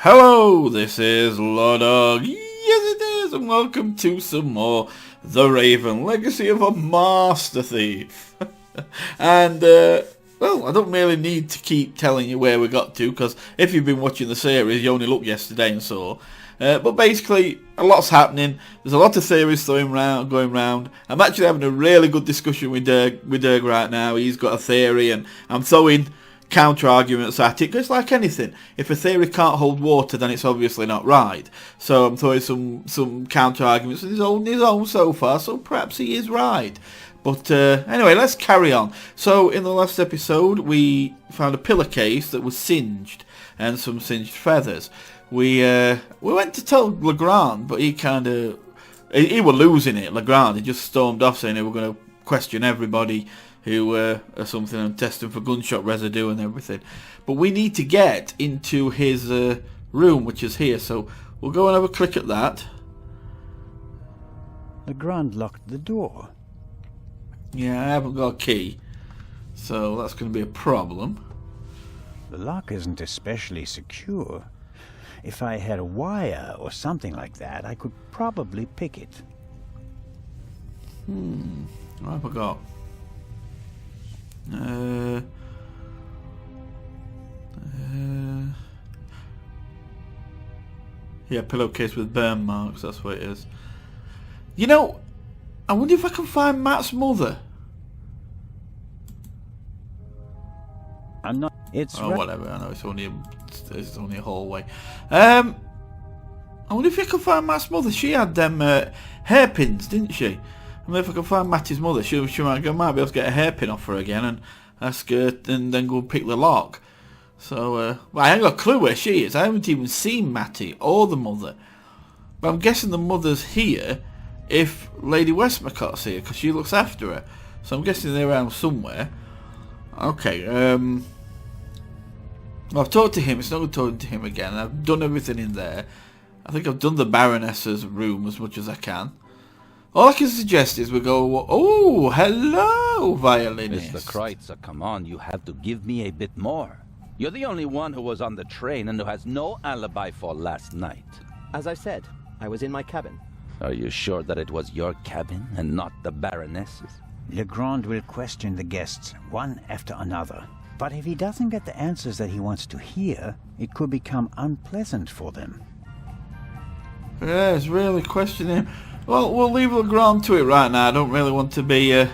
Hello, this is LordUg. Yes it is, and welcome to some more The Raven, Legacy of a Master Thief. And, well, I don't really need to keep telling you where we got to, because if you've been watching the series, you only looked yesterday and saw. But basically, a lot's happening. There's a lot of theories going round. I'm actually having a really good discussion with Dirk right now. He's got a theory, and I'm throwing counter arguments at it, because it's like anything. If a theory can't hold water, then it's obviously not right. So I'm throwing some counter arguments on his own so far, so perhaps he is right. But anyway, let's carry on. So in the last episode, we found a pillowcase that was singed, and some singed feathers. We went to tell Legrand, but he was losing it. Legrand, he just stormed off saying they were going to question everybody who or something, and testing for gunshot residue and everything. But we need to get into his room, which is here, so we'll go and have a click at that. Legrand locked the door. Yeah, I haven't got a key, so that's going to be a problem. The lock isn't especially secure. If I had a wire or something like that, I could probably pick it. What have I got? Yeah, pillowcase with burn marks, that's what it is. You know, I wonder if I can find Matt's mother. I'm not... It's... Oh, whatever, I know it's only a hallway. I wonder if I can find Matt's mother. She had them hairpins, didn't she? I mean, if I can find Matty's mother, she might be able to get a hairpin off her again and ask her, and then go and pick the lock. So, well, I ain't got a clue where she is. I haven't even seen Matty or the mother. But I'm guessing the mother's here if Lady Westmacott's here, because she looks after her. So I'm guessing they're around somewhere. Okay, I've talked to him. It's not good talking to him again. I've done everything in there. I think I've done the Baroness's room as much as I can. All I can suggest is we go... Oh, hello, violinist. Mr. Kreutzer, come on, you have to give me a bit more. You're the only one who was on the train and who has no alibi for last night. As I said, I was in my cabin. Are you sure that it was your cabin and not the Baroness's? Legrand will question the guests one after another. But if he doesn't get the answers that he wants to hear, it could become unpleasant for them. Yeah, it's really questioning. Well, we'll leave Legrand to it right now. I don't really want to be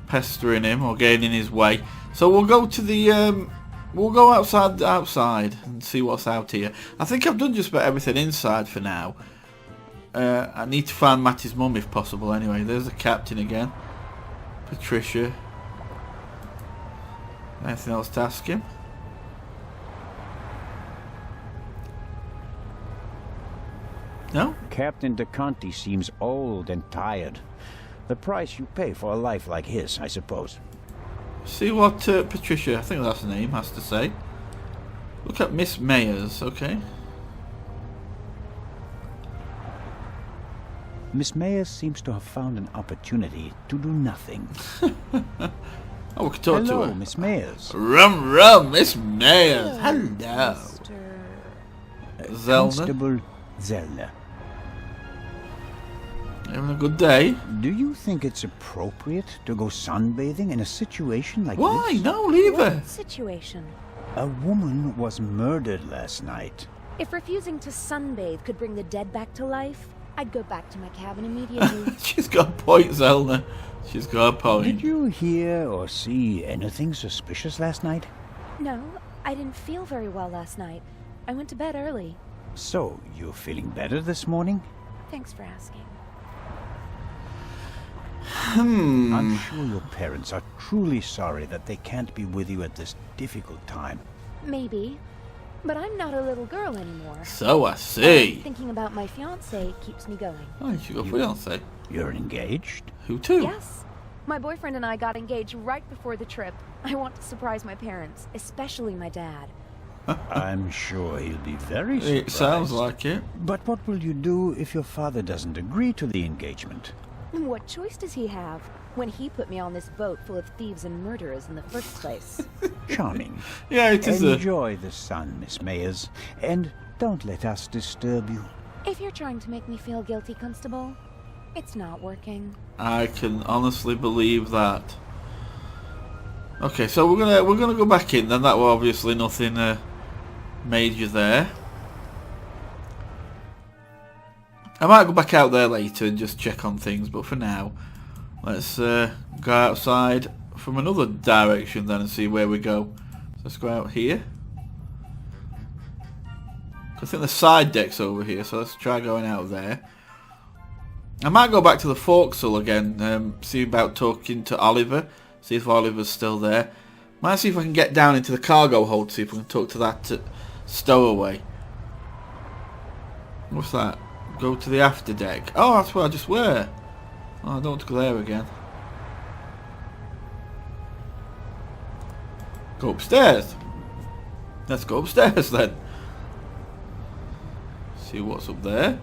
pestering him or getting in his way. So we'll go to the... we'll go outside and see what's out here. I think I've done just about everything inside for now. I need to find Matty's mum if possible anyway. There's the captain again. Patricia. Anything else to ask him? No? Captain de Conti seems old and tired. The price you pay for a life like his, I suppose. See what Patricia, I think that's her name, has to say. Look at Miss Mayers, okay. Miss Mayers seems to have found an opportunity to do nothing. Oh, we can talk to her. Hello, Miss Mayers. Rum, Miss Mayers. Hello. Zellner. Constable Zellner. Having a good day? Do you think it's appropriate to go sunbathing in a situation like Why? this? No, leave her. What situation? A woman was murdered last night. If refusing to sunbathe could bring the dead back to life, I'd go back to my cabin immediately. She's got a point, Zellner. She's got a point. Did you hear or see anything suspicious last night? No, I didn't feel very well last night. I went to bed early. So, you're feeling better this morning? Thanks for asking. I'm sure your parents are truly sorry that they can't be with you at this difficult time. Maybe. But I'm not a little girl anymore. So I see. Thinking about my fiancé keeps me going. Oh, you got a fiancé. You're engaged? Who to? Yes. My boyfriend and I got engaged right before the trip. I want to surprise my parents, especially my dad. I'm sure he'll be very surprised. It sounds like it. But what will you do if your father doesn't agree to the engagement? What choice does he have when he put me on this boat full of thieves and murderers in the first place? Charming. Yeah, it is. Enjoy the sun, Miss Mayers, and don't let us disturb you. If you're trying to make me feel guilty, Constable, it's not working. I can honestly believe that. Okay, so we're gonna go back in. Then that was obviously nothing major there. I might go back out there later and just check on things, but for now, let's go outside from another direction then and see where we go. So let's go out here. I think the side deck's over here, so let's try going out there. I might go back to the forecastle again, see about talking to Oliver, see if Oliver's still there. Might see if I can get down into the cargo hold, see if we can talk to that stowaway. What's that? Go to the after deck. Oh, that's where I just were. Oh, I don't want to go there again. Go upstairs. Let's go upstairs then. See what's up there.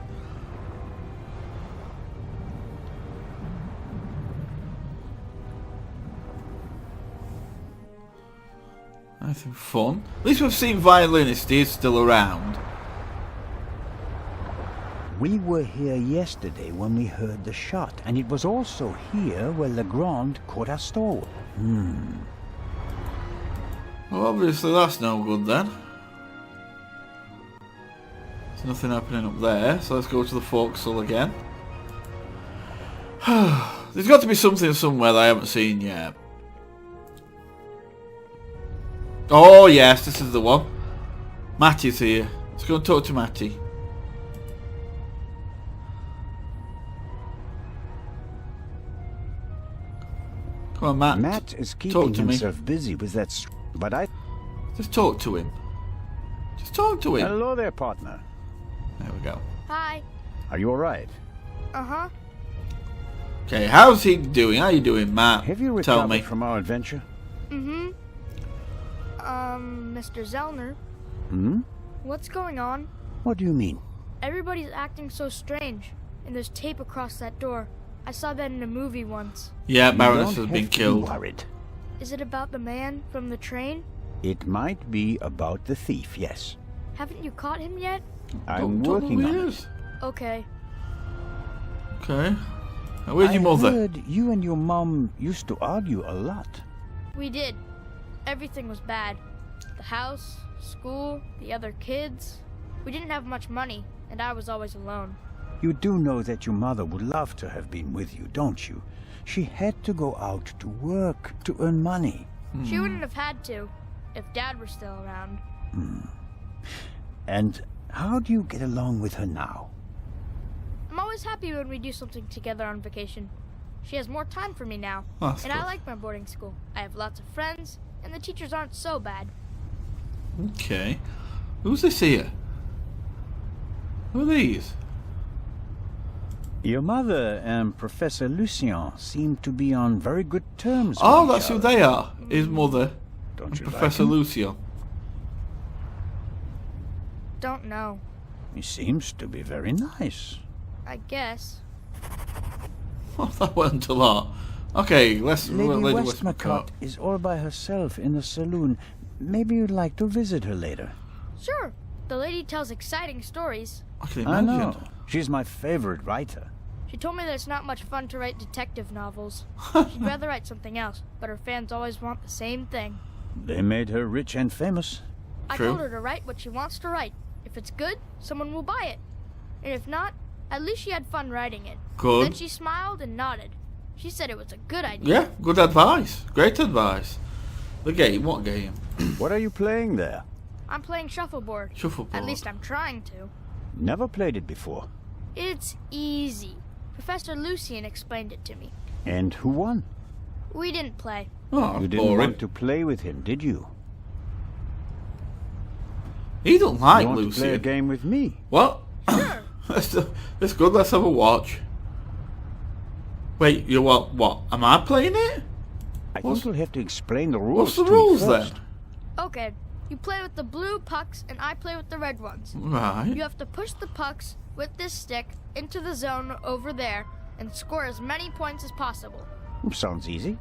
Anything fun? At least we've seen Violinist. He's still around. We were here yesterday when we heard the shot, and it was also here where Legrand caught our stowaway. Well, obviously that's no good then. There's nothing happening up there, so let's go to the forecastle again. There's got to be something somewhere that I haven't seen yet. Oh yes, this is the one. Matty's here. Let's go and talk to Matty. Come on, Matt. Matt is keeping himself busy with that, but I... Just talk to him. Just talk to him. Hello there, partner. There we go. Hi. Are you alright? Uh-huh. Okay, how's he doing? How you doing, Matt? Have you Tell recovered me. from our adventure? Mm-hmm. Mr. Zellner, Hmm? what's going on? What do you mean? Everybody's acting so strange, and there's tape across that door. I saw that in a movie once. Yeah, You Baroness don't has been have to be killed. worried. Is it about the man from the train? It might be about the thief, yes. Haven't you caught him yet? I'm Don't know working who on he it. is. Okay. Okay. Now, where's your mother? I heard you and your mom used to argue a lot. We did. Everything was bad. The house, school, the other kids. We didn't have much money, and I was always alone. You do know that your mother would love to have been with you, don't you? She had to go out to work to earn money. She wouldn't have had to, if Dad were still around. And how do you get along with her now? I'm always happy when we do something together on vacation. She has more time for me now, That's and good. I like my boarding school. I have lots of friends, and the teachers aren't so bad. Okay. Who's this here? Who are these? Your mother and Professor Lucien seem to be on very good terms Oh, with each that's who other. they are. His mother, Don't and you Professor like him? Lucio. Don't know. He seems to be very nice. I guess. Oh, that went a lot. Okay, let's... Lady Westmacott. Westmacott is all by herself in the saloon. Maybe you'd like to visit her later. Sure. The lady tells exciting stories. I can I imagine. know. She's my favorite writer. She told me that it's not much fun to write detective novels. She'd rather write something else, but her fans always want the same thing. They made her rich and famous. I True. told her to write what she wants to write. If it's good, someone will buy it. And if not, at least she had fun writing it. Good. Then she smiled and nodded. She said it was a good idea. Yeah, good advice. Great advice. The game? What game? What are you playing there? I'm playing Shuffleboard. Shuffleboard. At least I'm trying to. Never played it before. It's easy. Professor Lucien explained it to me. And who won? We didn't play. Oh, You didn't boring. want to play with him, did you? He don't like you want to play a Lucy. game with me? What? Sure. That's good. Let's have a watch. Wait, you want what? Am I playing it? I What's- think you'll have to explain the rules. What's the to me rules then? first. Okay. You play with the blue pucks and I play with the red ones. Right. You have to push the pucks with this stick into the zone over there and score as many points as possible. Sounds easy.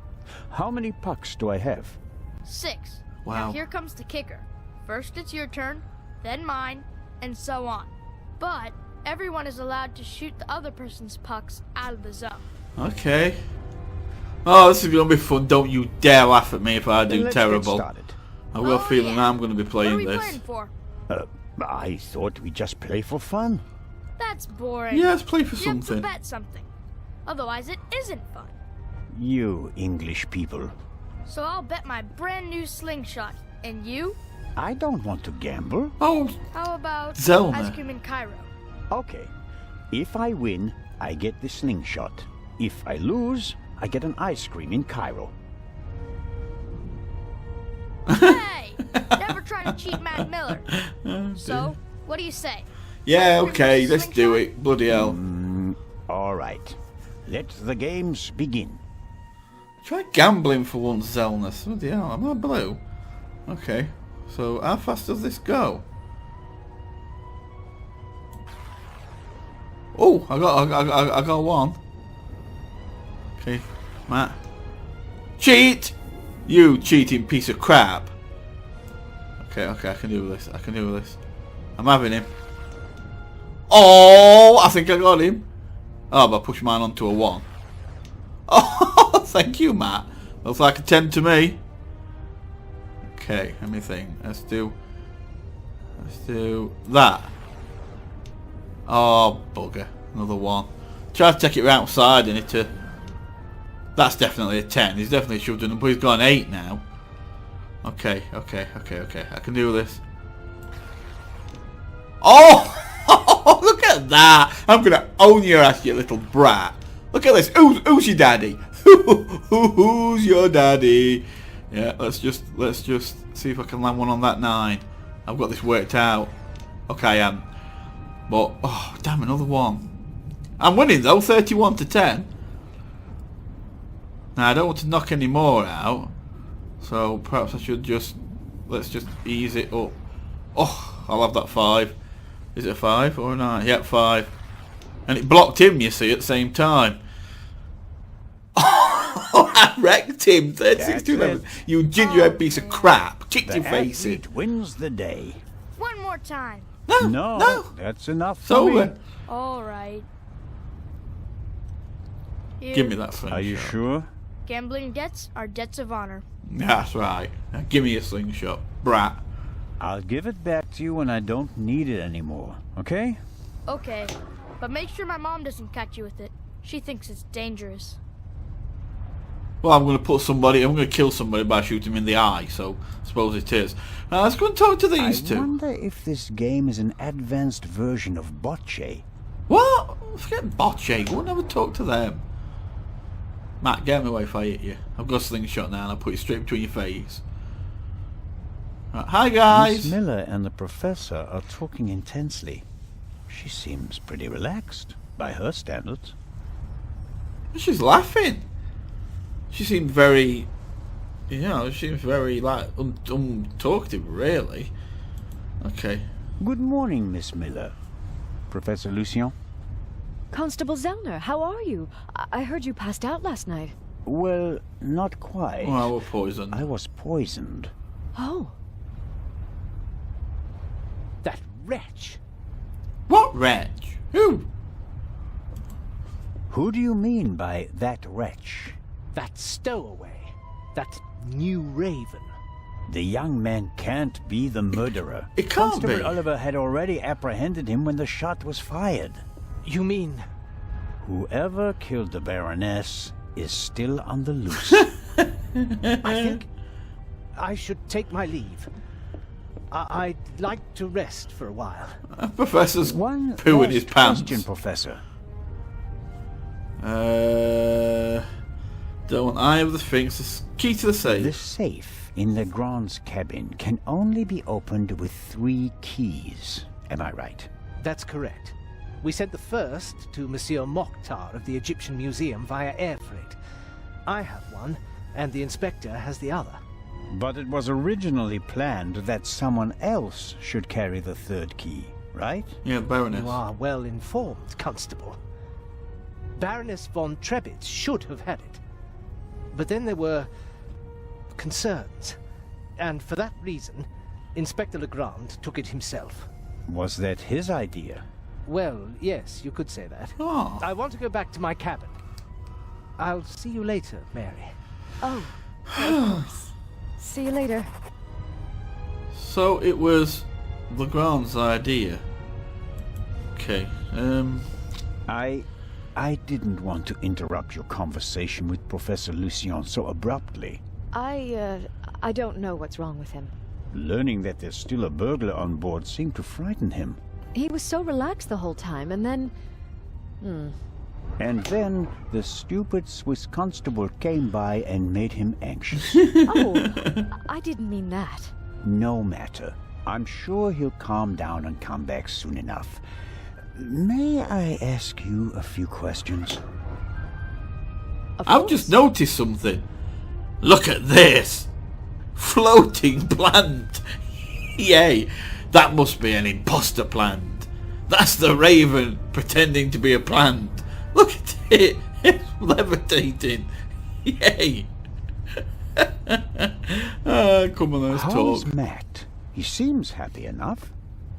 How many pucks do I have? 6. Wow. Now here comes the kicker. First it's your turn, then mine, and so on. But everyone is allowed to shoot the other person's pucks out of the zone. Okay. Oh, this is going to be fun. Don't you dare laugh at me if I do Let's terrible. Get started. I've got a feeling yeah. I'm going to be What are playing we this. playing for? I thought we'd just play for fun. That's boring. Yeah, let's play for You have to something. bet something. Otherwise it isn't fun. You English people. So I'll bet my brand new slingshot. And you? I don't want to gamble. Oh, How about Zelda. ice cream in Cairo? Okay. If I win, I get the slingshot. If I lose, I get an ice cream in Cairo. Hey! Never try to cheat Matt Miller. So, what do you say? yeah, Ice cream okay, with let's do slingshot? it. Bloody hell. All right. Let the games begin. Try gambling for once, Zelnus. Bloody hell, am I blue? Okay, so how fast does this go? Oh, I got one. Okay, Matt. Cheat! You cheating piece of crap. Okay, I can do this. I can do this. I'm having him. Oh, I think I got him. Oh, but I pushed mine onto a 1. Oh, thank you, Matt. Looks like a 10 to me. Okay, let me think. Let's do that. Oh, bugger. Another 1. Try to take it right outside and it that's definitely a 10. He's definitely shoved in, but he's got an 8 now. Okay. I can do this. Oh! Look at that! I'm gonna own your ass, you little brat. Look at this. Who's your daddy? Who's your daddy? Yeah, let's just see if I can land one on that 9. I've got this worked out. Okay, I am. But oh damn, another 1. I'm winning though, 31 to 10. Now I don't want to knock any more out, so perhaps I should let's just ease it up. Oh, I'll have that 5. Is it a 5 or a 9? Yep, 5. And it blocked him, you see, at the same time. Oh, I wrecked him. 36 to 11. You gingerhead piece of crap. Kicked The your face in. athlete wins the day. One more time. No, that's enough It's for me. over. Alright. Give me that slingshot. Are you sure? Gambling debts are debts of honor. That's right. Now give me a slingshot, brat. I'll give it back to you when I don't need it anymore, okay? Okay, but make sure my mom doesn't catch you with it. She thinks it's dangerous. Well, I'm going to kill somebody by shooting him in the eye, so I suppose it is. Now, let's go and talk to these I two. wonder if this game is an advanced version of Bocce. What? Forget Bocce. Go and have a talk to them. Matt, get me away if I hit you. I've got a slingshot now and I'll put it straight between your face. Right, hi, guys. Miss Miller and the professor are talking intensely. She seems pretty relaxed, by her standards. She's laughing. She seemed very, she seems very, like, untalkative, really. Okay. Good morning, Miss Miller. Professor Lucien? Constable Zellner, how are you? I heard you passed out last night. Well, not quite. Well, we're poisoned. I was poisoned. Oh. That wretch! What wretch? Who? Who do you mean by that wretch? That stowaway! That new raven! The young man can't be the murderer. It can't Constable be. Oliver had already apprehended him when the shot was fired. You mean... Whoever killed the Baroness is still on the loose. I think I should take my leave. I'd like to rest for a while. Professor's One pooing his last pants. question, Professor. Don't I have the things? The key to the safe. The safe in Legrand's cabin can only be opened with 3 keys. Am I right? That's correct. We sent the first to Monsieur Mokhtar of the Egyptian Museum via air freight. I have one, and the inspector has the other. But it was originally planned that someone else should carry the 3rd key, right? Yeah, Baroness. You are well informed, Constable. Baroness von Trebitz should have had it. But then there were concerns, and for that reason, Inspector Legrand took it himself. Was that his idea? Well, yes, you could say that. Oh. I want to go back to my cabin. I'll see you later, Mary. Oh, of course. See you later. So it was Legrand's idea. Okay. I didn't want to interrupt your conversation with Professor Lucien so abruptly. I don't know what's wrong with him. Learning that there's still a burglar on board seemed to frighten him. He was so relaxed the whole time, and then... And then the stupid Swiss constable came by and made him anxious. Oh, I didn't mean that. No matter. I'm sure he'll calm down and come back soon enough. May I ask you a few questions? I've just noticed something. Look at this. Floating plant. Yay. That must be an imposter plant. That's the Raven pretending to be a plant. Look at it. It's levitating. Yay. Come on, let's How's talk. Matt? He seems happy enough.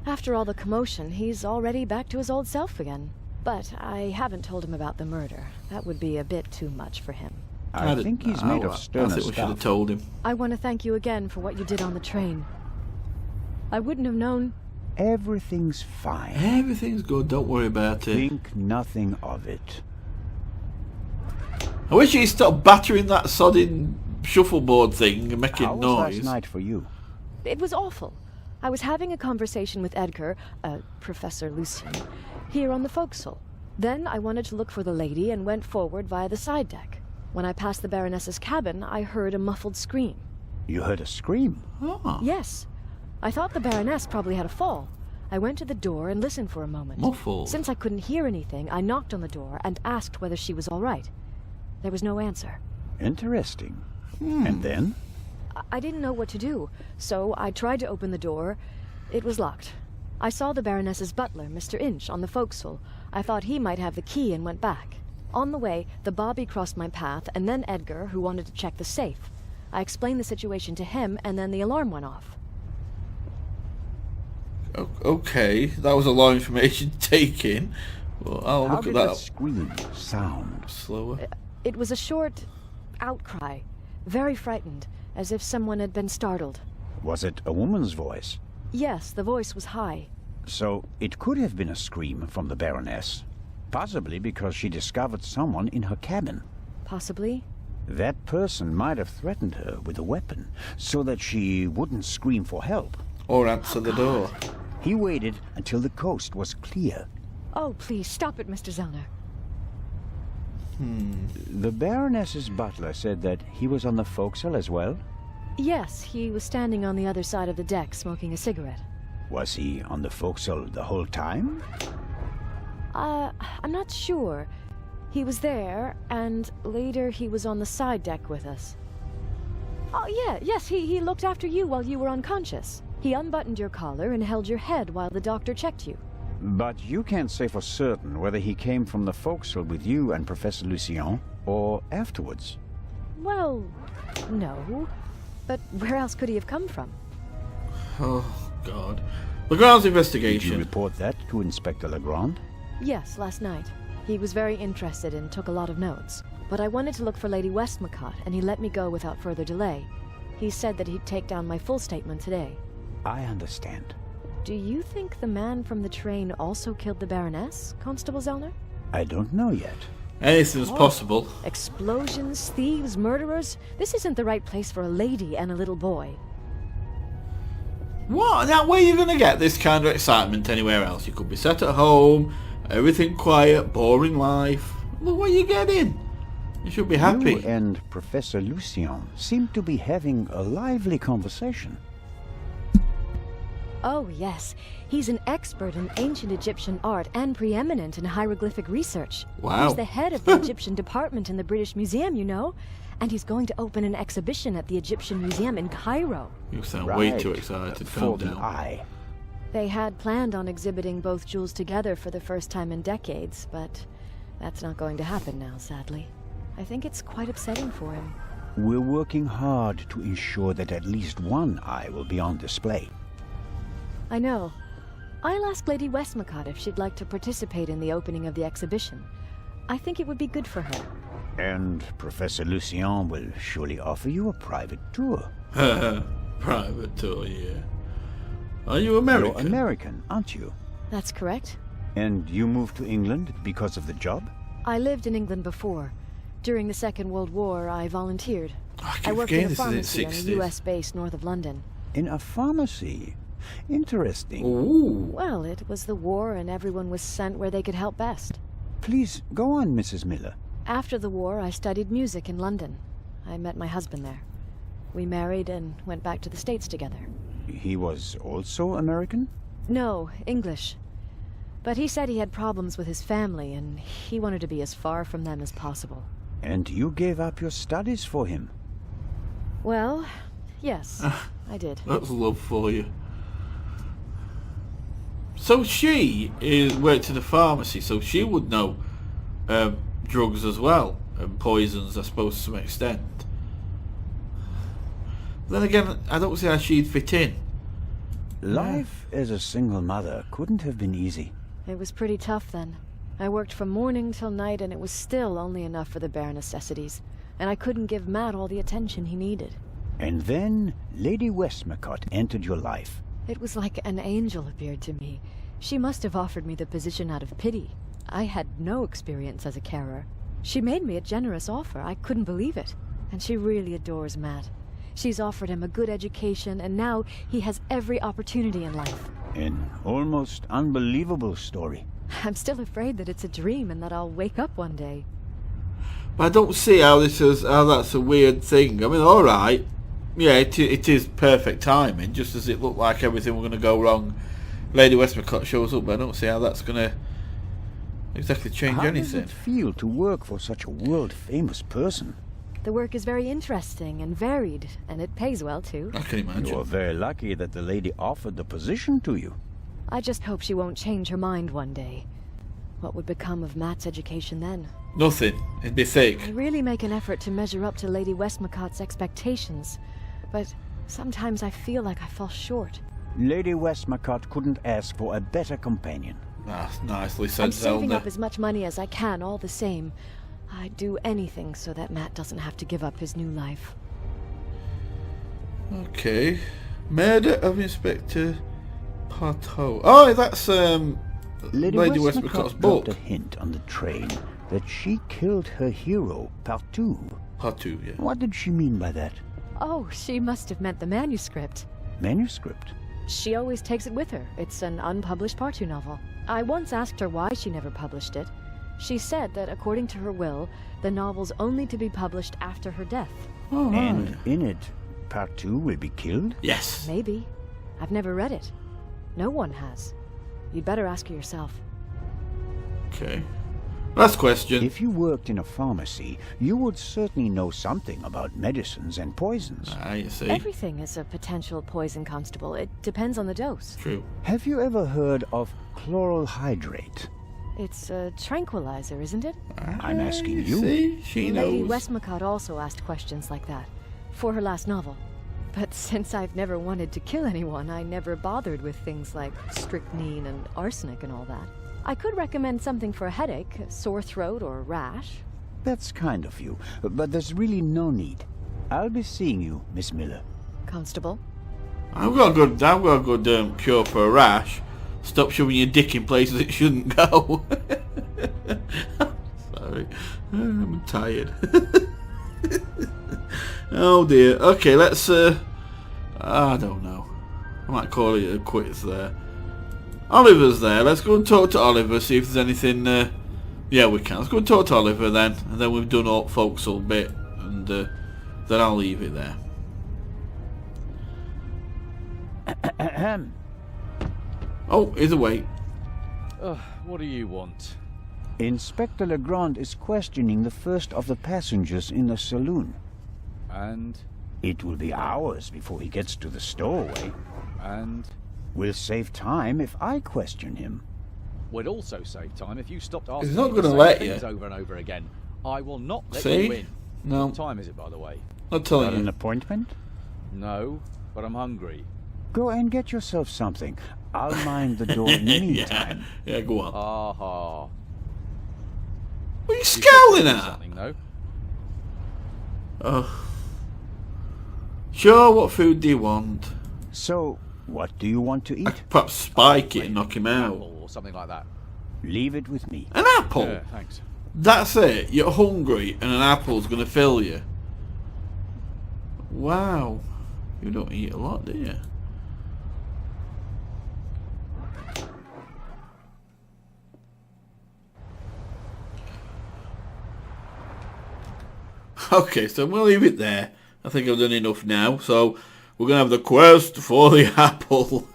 After all the commotion, he's already back to his old self again. But I haven't told him about the murder. That would be a bit too much for him. I think he's made of I sterner think we should have stuff. told him. I want to thank you again for what you did on the train. I wouldn't have known... Everything's fine. Everything's good, don't worry about it. Think nothing of it. I wish he'd stop battering that sodding shuffleboard thing and making How was noise. last night for you? It was awful. I was having a conversation with Edgar, Professor Lucien, here on the forecastle. Then I wanted to look for the lady and went forward via the side deck. When I passed the Baroness's cabin, I heard a muffled scream. You heard a scream? Ah, Yes. I thought the Baroness probably had a fall. I went to the door and listened for a moment. muffled. Since I couldn't hear anything, I knocked on the door and asked whether she was all right. There was no answer. Interesting. And then? I didn't know what to do, so I tried to open the door. It was locked. I saw the Baroness's butler, Mr. Inch, on the forecastle. I thought he might have the key and went back. On the way, the bobby crossed my path, and then Edgar, who wanted to check the safe. I explained the situation to him, and then the alarm went off. Okay, that was a lot of information taken. Well, I'll How look at did that that scream sound? slower. It was a short outcry, very frightened, as if someone had been startled. Was it a woman's voice? Yes, the voice was high. So it could have been a scream from the Baroness. Possibly because she discovered someone in her cabin. Possibly. That person might have threatened her with a weapon, so that she wouldn't scream for help. Or answer the door. He waited until the coast was clear. Oh, please, stop it, Mr. Zellner. The Baroness's butler said that he was on the forecastle as well. Yes, he was standing on the other side of the deck smoking a cigarette. Was he on the forecastle the whole time? I'm not sure. He was there, and later he was on the side deck with us. Oh, yes, he looked after you while you were unconscious. He unbuttoned your collar and held your head while the doctor checked you. But you can't say for certain whether he came from the forecastle with you and Professor Lucien, or afterwards. Well, no. But where else could he have come from? Oh, God. Legrand's Did you investigation. report that to Inspector Legrand? Yes, last night. He was very interested and took a lot of notes. But I wanted to look for Lady Westmacott, and he let me go without further delay. He said that he'd take down my full statement today. I understand. Do you think the man from the train also killed the Baroness, Constable Zellner? I don't know yet. Anything's possible. Explosions, thieves, murderers? This isn't the right place for a lady and a little boy. What? Now, where are you going to get this kind of excitement anywhere else? You could be sat at home, everything quiet, boring life. Look what you're getting. You should be happy. You and Professor Lucien seem to be having a lively conversation. Oh, yes. He's an expert in ancient Egyptian art and preeminent in hieroglyphic research. Wow. He's the head of the Egyptian department in the British Museum, you know. And he's going to open an exhibition at the Egyptian Museum in Cairo. You sound way Right. too excited. For Calm the down. eye. They had planned on exhibiting both jewels together for the first time in decades, but That's not going to happen now, sadly. I think it's quite upsetting for him. We're working hard to ensure that at least one eye will be on display. I know. I'll ask Lady Westmacott if she'd like to participate in the opening of the exhibition. I think it would be good for her. And Professor Lucien will surely offer you a private tour. Private tour, yeah. Are you American? You're American, aren't you? That's correct. And you moved to England because of the job? I lived in England before. During the Second World War, I volunteered. I worked in a this is pharmacy in on the a 60s. US base north of London. In a pharmacy? Interesting. Ooh. Well, it was the war and everyone was sent where they could help best. Please, go on, Mrs. Miller. After the war, I studied music in London. I met my husband there. We married and went back to the States together. He was also American? No, English. But he said he had problems with his family and he wanted to be as far from them as possible. And you gave up your studies for him? Well, yes, I did. That's love for you. So she worked in a pharmacy, so she would know drugs as well, and poisons, I suppose, to some extent. Then again, I don't see how she'd fit in. Life as a single mother couldn't have been easy. It was pretty tough then. I worked from morning till night and it was still only enough for the bare necessities. And I couldn't give Matt all the attention he needed. And then Lady Westmacott entered your life. It was like an angel appeared to me. She must have offered me the position out of pity. I had no experience as a carer. She made me a generous offer. I couldn't believe it. And she really adores Matt. She's offered him a good education, and now he has every opportunity in life. An almost unbelievable story. I'm still afraid that it's a dream and that I'll wake up one day. But I don't see how that's a weird thing. I mean, alright. Yeah, it is perfect timing, just as it looked like everything was going to go wrong. Lady Westmacott shows up, but I don't see how that's going to exactly change anything. How does it feel to work for such a world-famous person? The work is very interesting and varied, and it pays well too. I can imagine. You're very lucky that the lady offered the position to you. I just hope she won't change her mind one day. What would become of Matt's education then? Nothing. It'd be thick. I really make an effort to measure up to Lady Westmacott's expectations, but sometimes I feel like I fall short. Lady Westmacott couldn't ask for a better companion. That's nicely said, I'm saving Zelda. up as much money as I can all the same. I'd do anything so that Matt doesn't have to give up his new life. Okay. Murder of Inspector Partout. Oh, that's Lady Westmacott's book. dropped a hint on the train that she killed her hero, Partout. Partout, yeah. What did she mean by that? Oh, she must have meant the manuscript. Manuscript? She always takes it with her. It's an unpublished Partout novel. I once asked her why she never published it. She said that according to her will, the novel's only to be published after her death. Oh, And right. in it, Partout will be killed? Yes. Maybe. I've never read it. No one has. You'd better ask her yourself. Okay. Last question. If you worked in a pharmacy, you would certainly know something about medicines and poisons. You see. Everything is a potential poison, Constable. It depends on the dose. True. Have you ever heard of chloral hydrate? It's a tranquilizer, isn't it? I'm asking you. See? She Lady knows. Westmacott also asked questions like that, for her last novel. But since I've never wanted to kill anyone, I never bothered with things like strychnine and arsenic and all that. I could recommend something for a headache, a sore throat, or a rash. That's kind of you, but there's really no need. I'll be seeing you, Miss Miller. Constable? I've got a good cure for a rash. Stop shoving your dick in places it shouldn't go. Sorry. I'm tired. Oh dear. Okay, let's I don't know. I might call it a quits there. Oliver's there. Let's go and talk to Oliver, see if there's anything yeah, we can. Let's go and talk to Oliver then, and then we've done all Forecastle bit, and then I'll leave it there. Ahem. Oh, either way. What do you want? Inspector Legrand is questioning the first of the passengers in the saloon. And? It will be hours before he gets to the stowaway. And? We'll save time if I question him. We'd also save time if you stopped asking He's not me the gonna same let things you. over and over again. I will not let See? you in. No. What time is it, by the way? Not Got telling an you. appointment? No, but I'm hungry. Go and get yourself something. I'll mind the door in the meantime. Yeah, go on. Aha. What are you You said scowling there was at? something, though. Oh. Sure, what food do you want? So, what do you want to I eat? could perhaps spike it and knock him out. Apple or something like that. Leave it with me. An apple? Yeah, thanks. That's it. You're hungry and an apple's going to fill you. Wow. You don't eat a lot, do you? Okay, so we'll leave it there. I think I've done enough now. So we're going to have the quest for the apple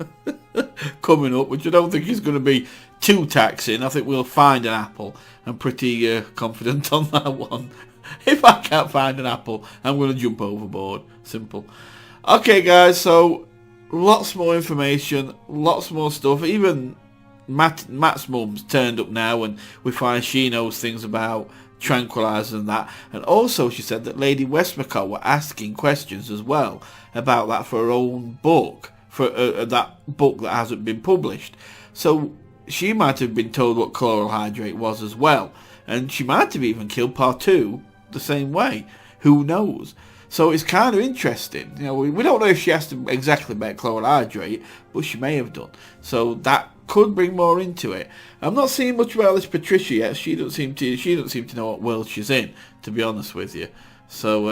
coming up, which I don't think is going to be too taxing. I think we'll find an apple. I'm pretty confident on that one. If I can't find an apple, I'm going to jump overboard. Simple. Okay, guys, so lots more information, lots more stuff. Even Matt's mum's turned up now, and we find she knows things about tranquilizers and that. And also she said that Lady Westmacott were asking questions as well about that for her own book, for that book that hasn't been published. So she might have been told what chloral hydrate was as well, and she might have even killed Partout the same way. Who knows? So it's kind of interesting. You know, we don't know if she asked exactly about chloral hydrate, but she may have done. So that could bring more into it. I'm not seeing much about this Patricia yet. She doesn't seem to know what world she's in, to be honest with you. So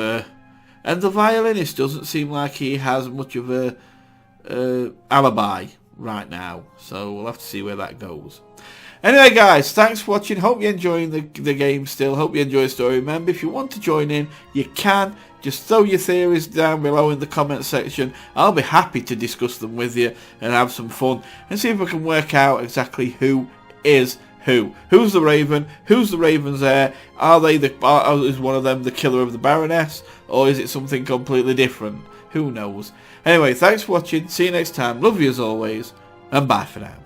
and the violinist doesn't seem like he has much of a alibi right now. So we'll have to see where that goes. Anyway, guys, thanks for watching. Hope you're enjoying the game still. Hope you enjoy the story. Remember, if you want to join in, you can. Just throw your theories down below in the comment section. I'll be happy to discuss them with you and have some fun and see if we can work out exactly who is who. Who's the Raven? Who's the Raven's heir? Are they is one of them the killer of the Baroness? Or is it something completely different? Who knows? Anyway, thanks for watching. See you next time. Love you as always. And bye for now.